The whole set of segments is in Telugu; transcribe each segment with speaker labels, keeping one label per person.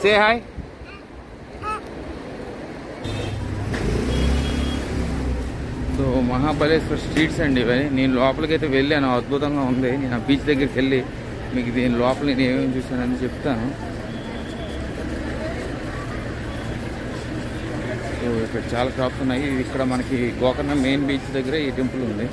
Speaker 1: Say hi. So Mahabaleshwar streets అండి ఇవి. నేను లోపలికి అయితే వెళ్ళాను, అద్భుతంగా ఉంది. నేను ఆ బీచ్ దగ్గరికి వెళ్ళి మీకు దీని లోపల నేను ఏమేమి చూసానని చెప్తాను. సో ఇక్కడ చాలా షాప్స్ ఉన్నాయి. ఇక్కడ మనకి గోకర్ణ మెయిన్ బీచ్ దగ్గర ఈ టెంపుల్ ఉంది.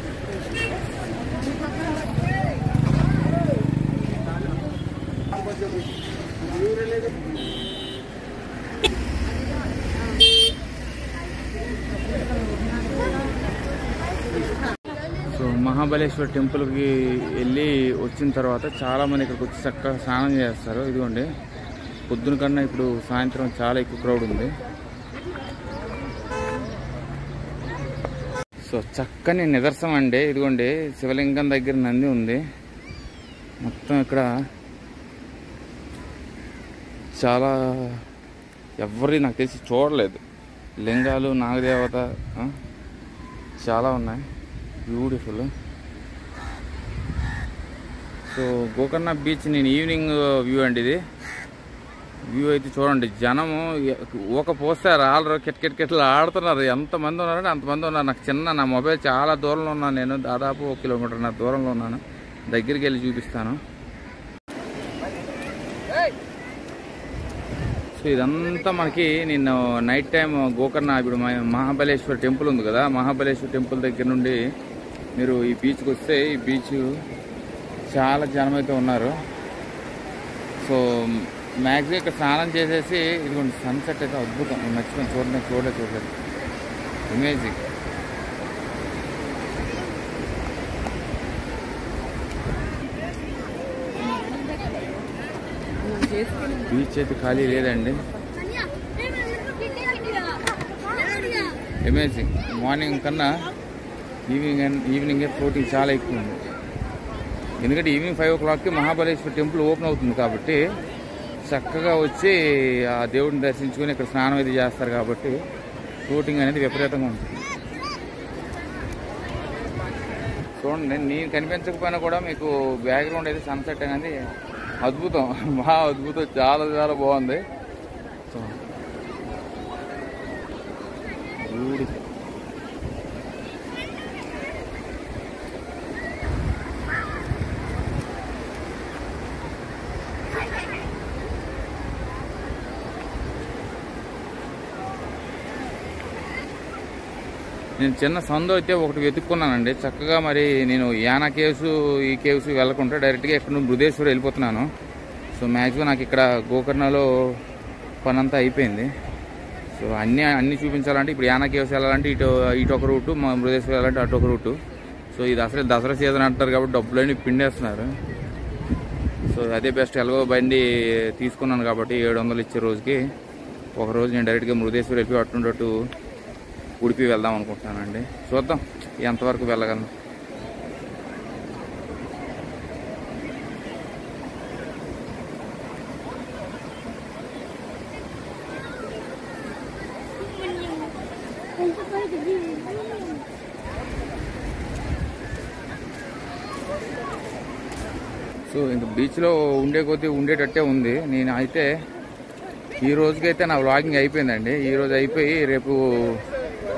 Speaker 1: సో మహాబలేశ్వర్ టెంపుల్కి వెళ్ళి వచ్చిన తర్వాత చాలామంది ఇక్కడికి వచ్చి చక్కగా స్నానం చేస్తారు. ఇదిగోండి, పొద్దున కన్నా ఇప్పుడు సాయంత్రం చాలా ఎక్కువ క్రౌడ్ ఉంది. సో చక్కని నిదర్శనం అండి. ఇదిగోండి, శివలింగం దగ్గర నంది ఉంది. మొత్తం ఇక్కడ చాలా ఎవరి నాకు తెలిసి చూడలేదు లింగాలు, నాగదేవత చాలా ఉన్నాయి. బ్యూటిఫుల్. సో గోకర్ణ బీచ్ నేను ఈవినింగ్ వ్యూ అండి ఇది. వ్యూ అయితే చూడండి, జనము ఒక పోస్తే రాళ్ళు కిటకిటకిట్లు ఆడుతున్నారు. ఎంతమంది ఉన్నారంటే అంతమంది ఉన్నారు. నాకు నా మొబైల్ చాలా దూరంలో ఉన్నాను. నేను దాదాపు 1 కిలోమీటర్ దూరంలో ఉన్నాను. దగ్గరికి వెళ్ళి చూపిస్తాను. సో ఇదంతా మనకి నిన్న నైట్ టైం గోకర్ణ ఇప్పుడు మహాబలేశ్వర్ టెంపుల్ ఉంది కదా, మహాబలేశ్వర్ టెంపుల్ దగ్గర నుండి మీరు ఈ బీచ్కి వస్తే ఈ బీచ్ చాలా జనం అయితే ఉన్నారు. సో మ్యాక్సిమం ఇక్కడ స్నానం చేసేసి ఇదిగోండి సన్సెట్ అయితే అద్భుతం. మర్చిపోయి చూడలేదు. అమేజింగ్. బీచ్ అయితే ఖాళీ లేదండి. అమేజింగ్. మార్నింగ్ కన్నా ఈవినింగే ఫ్లోటింగ్ చాలా ఎక్కువ ఉంది. ఎందుకంటే ఈవినింగ్ 5 o'clockకి మహాబలేశ్వర్ టెంపుల్ ఓపెన్ అవుతుంది కాబట్టి చక్కగా వచ్చి ఆ దేవుడిని దర్శించుకొని ఇక్కడ స్నానం అయితే చేస్తారు కాబట్టి ఫ్లోటింగ్ అనేది విపరీతంగా ఉంటుంది. చూడండి, నేను కనిపించకపోయినా కూడా మీకు బ్యాక్గ్రౌండ్ అయితే సన్సెట్ అనేది అద్భుతం, మహా అద్భుతం. చాలా చాలా బాగుంది. So beautiful. నేను చిన్న సందు అయితే ఒకటి వెతుక్కున్నానండి చక్కగా. మరి నేను యానా కేవ్స్ ఈ కేవ్స్ వెళ్ళకుండా డైరెక్ట్గా ఇక్కడ నుండి బృహదేశ్వర్ వెళ్ళిపోతున్నాను. సో మ్యాక్సిమం నాకు ఇక్కడ గోకర్ణలో పనంతా అయిపోయింది. సో అన్నీ చూపించాలంటే ఇప్పుడు యానా కేవ్స్ వెళ్ళాలంటే ఇటు ఒక రూటు, బృహదేశ్వర్ వెళ్ళాలంటే అటు ఒక రూటు. సో ఇది అసలు దసరా సీజన్ అంటారు కాబట్టి డబ్బులన్నీ పిండేస్తున్నారు. సో అదే బెస్ట్. ఎలాగో బండి తీసుకున్నాను కాబట్టి 700 ఇచ్చే రోజుకి ఒక రోజు నేను డైరెక్ట్గా బృహదేశ్వర్ వెళ్ళి అటు ఉడిపి వెళ్దాం అనుకుంటున్నానండి. చూద్దాం ఎంతవరకు వెళ్ళగలను. సో ఇంక బీచ్లో ఉండే కొద్దీ ఉండేటట్టే ఉంది. నేను అయితే ఈ రోజుకైతే నా వ్లాగింగ్ అయిపోయిందండి. ఈ రోజు అయిపోయి రేపు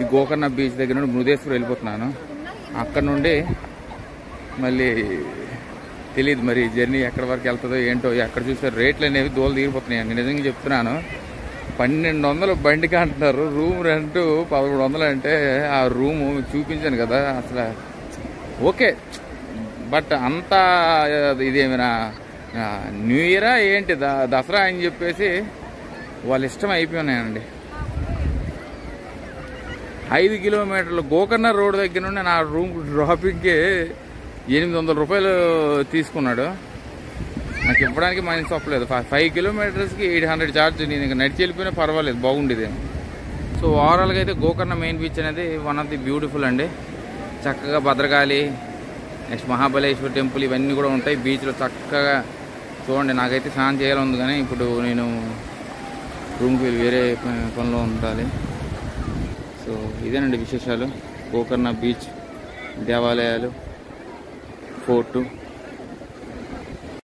Speaker 1: ఈ గోకర్ణ బీచ్ దగ్గర నుండి బృహదేశ్వర్ వెళ్ళిపోతున్నాను. అక్కడ నుండి మళ్ళీ తెలియదు మరి జర్నీ ఎక్కడి వరకు వెళ్తుందో ఏంటో. ఎక్కడ చూస్తే రేట్లు అనేవి దోలు తీరిపోతున్నాయండి. నిజంగా చెప్తున్నాను, 1200 బండికి అంటున్నారు. రూమ్ రెంట్ 1100 అంటే ఆ రూము మీకు చూపించాను కదా అసలు. ఓకే, బట్ అంతా ఇదేమైనా న్యూ ఇయరా ఏంటి దసరా అని చెప్పేసి వాళ్ళ ఇష్టం అయిపోయినాయండి. 5 కిలోమీటర్లు గోకర్ణ రోడ్ దగ్గర నుండి నా రూమ్ డ్రాపింగ్కి 800 రూపాయలు తీసుకున్నాడు. నాకు ఇవ్వడానికి మైనస్ ఒప్పలేదు. 5 కిలోమీటర్స్కి 800 ఛార్జ్. నేను ఇంకా నడిచి వెళ్ళిపోయినా పర్వాలేదు, బాగుండేది. సో ఓవరాల్గా అయితే గోకర్ణ మెయిన్ బీచ్ అనేది వన్ ఆఫ్ ది బ్యూటిఫుల్ అండి. చక్కగా భద్రకాళి, నెక్స్ట్ మహాబలేశ్వర్ టెంపుల్ ఇవన్నీ కూడా ఉంటాయి బీచ్లో. చక్కగా చూడండి. నాకైతే స్నానం చేయాలని ఉంది కానీ ఇప్పుడు నేను రూమ్కి వెళ్ళి వేరే పనిలో ఉండాలి. సో ఇదేనండి విశేషాలు. గోకర్ణ బీచ్, దేవాలయాలు, ఫోర్టు.